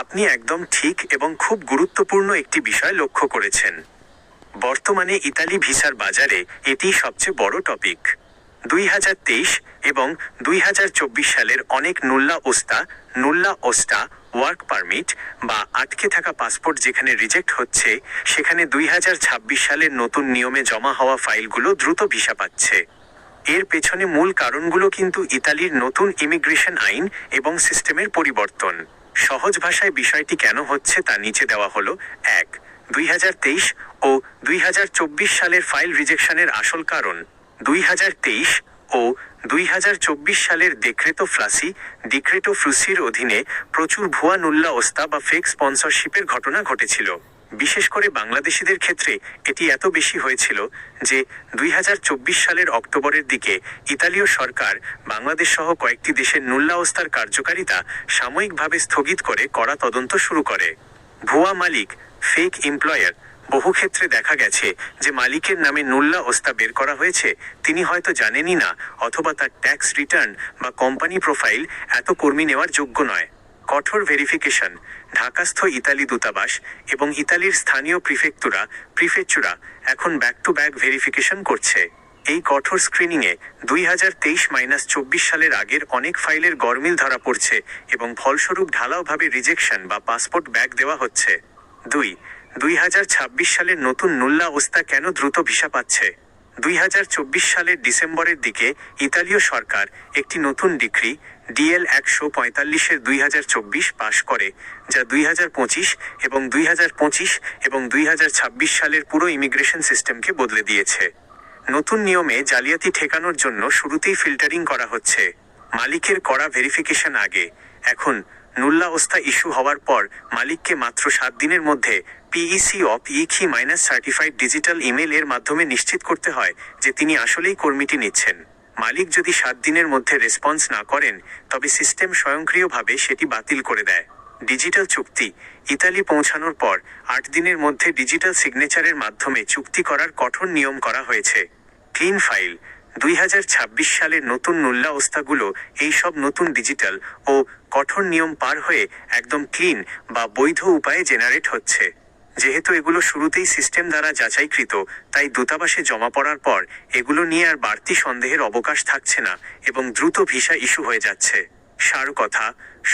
আপনি একদম ঠিক এবং খুব গুরুত্বপূর্ণ একটি বিষয় লক্ষ্য করেছেন। বর্তমানে ইতালি ভিসার বাজারে এটি সবচেয়ে বড় টপিক। 2023 এবং 2024 সালের অনেক নুল্লা ওস্টা ওয়ার্ক পারমিট বা আটকে থাকা পাসপোর্ট যেখানে রিজেক্ট হচ্ছে, সেখানে 2026 সালের নতুন নিয়মে জমা হওয়া ফাইলগুলো দ্রুত ভিসা পাচ্ছে। এর পেছনে মূল কারণগুলো কিন্তু ইতালির নতুন ইমিগ্রেশন আইন এবং সিস্টেমের পরিবর্তন। সহজ ভাষায় বিষয়টি কেন হচ্ছে তা নিচে দেওয়া হলো। 1. 2023 ও 2024 সালের ফাইল রিজেকশনের আসল কারণ। 2023 ও 2024 সালের ডিক্রেটো ফ্লুসির অধীনে প্রচুর ভুয়া নুল্লা ওস্তা বা ফেক স্পন্সরশিপের ঘটনা ঘটেছিল। বিশেষ করে বাংলাদেশিদের ক্ষেত্রে এটি এত বেশি হয়েছিল যে 2024 সালের অক্টোবরের দিকে ইতালীয় সরকার বাংলাদেশ সহ কয়েকটি দেশের নুল্লা ওস্তার কার্যকারিতা সাময়িকভাবে স্থগিত করে কড়া তদন্ত শুরু করে। ভুয়া মালিক, ফেক এমপ্লয়ার। বহু ক্ষেত্রে দেখা গেছে যে মালিকের নামে নুল্লা ওস্তা বের করা হয়েছে, তিনি হয়তো জানেনই না, অথবা তার ট্যাক্স রিটার্ন বা কোম্পানি প্রোফাইল এত কর্মী নেওয়ার যোগ্য নয়। কঠোর ভেরিফিকেশন। ঢাকাস্থ ইতালি দূতাবাস এবং ইতালির স্থানীয় প্রিফেকচুরা এখন ব্যাক টু ব্যাক ভেরিফিকেশন করছে। এই কঠোর স্ক্রিনিংয়ে 2023-24 সালের আগের অনেক ফাইলের গরমিল ধরা পড়ছে এবং ফলস্বরূপ ঢালাওভাবে রিজেকশন বা পাসপোর্ট ব্যাক দেওয়া হচ্ছে। 2. 2026 সালের নতুন নুল্লা ওস্তা কেন দ্রুত ভিসা পাচ্ছে? 2024 সালের ডিসেম্বরের দিকে ইতালীয় সরকার একটি নতুন ডিক্রি DL 145/2024 পাশ করে, যা 2025 এবং 2026 সালের পুরো ইমিগ্রেশন সিস্টেমকে বদলে দিয়েছে। নতুন নিয়মে জালিয়াতি ঠেকানোর জন্য শুরুতেই ফিল্টারিং করা হচ্ছে। মালিকের করা ভেরিফিকেশন আগে। এখন নুল্লা ওস্তা ইস্যু হওয়ার পর মালিককে মাত্র 7 দিনের মধ্যে PEC of EQ-সার্টিফাইড ডিজিটাল ইমেল এর মাধ্যমে নিশ্চিত করতে হয় যে তিনি আসলেই কর্মীটি নিচ্ছেন। মালিক যদি 7 দিনের মধ্যে রেসপন্স না করেন, তবে সিস্টেম স্বয়ংক্রিয়ভাবে সেটি বাতিল করে দেয়। ডিজিটাল চুক্তি। ইতালি পৌঁছানোর পর 8 দিনের মধ্যে ডিজিটাল সিগনেচারের মাধ্যমে চুক্তি করার কঠোর নিয়ম করা হয়েছে। Clean file. 2026 সালের নতুন নুল্লা ওস্তাগুলো এই সব নতুন ডিজিটাল ও কঠোর নিয়ম পার হয়ে একদম ক্লিন বা বৈধ উপায়ে জেনারেট হচ্ছে। যেহেতু এগুলো শুরুতেই সিস্টেম দ্বারা যাচাইকৃত, তাই দূতাবাসে জমা পড়ার পর এগুলো নিয়ে আর বাড়তি সন্দেহের অবকাশ থাকছে না এবং দ্রুত ভিসা ইস্যু হয়ে যাচ্ছে।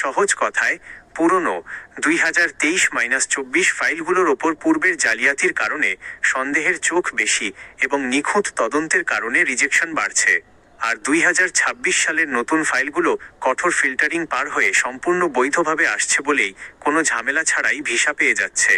সহজ কথায়, পুরনো 2023-24 ফাইলগুলোর ওপর পূর্বের জালিয়াতির কারণে সন্দেহের চোখ বেশি এবং নিখুঁত তদন্তের কারণে রিজেকশন বাড়ছে। আর 2026 সালের নতুন ফাইলগুলো কঠোর ফিল্টারিং পার হয়ে সম্পূর্ণ বৈধভাবে আসছে বলেই কোনো ঝামেলা ছাড়াই ভিসা পেয়ে যাচ্ছে।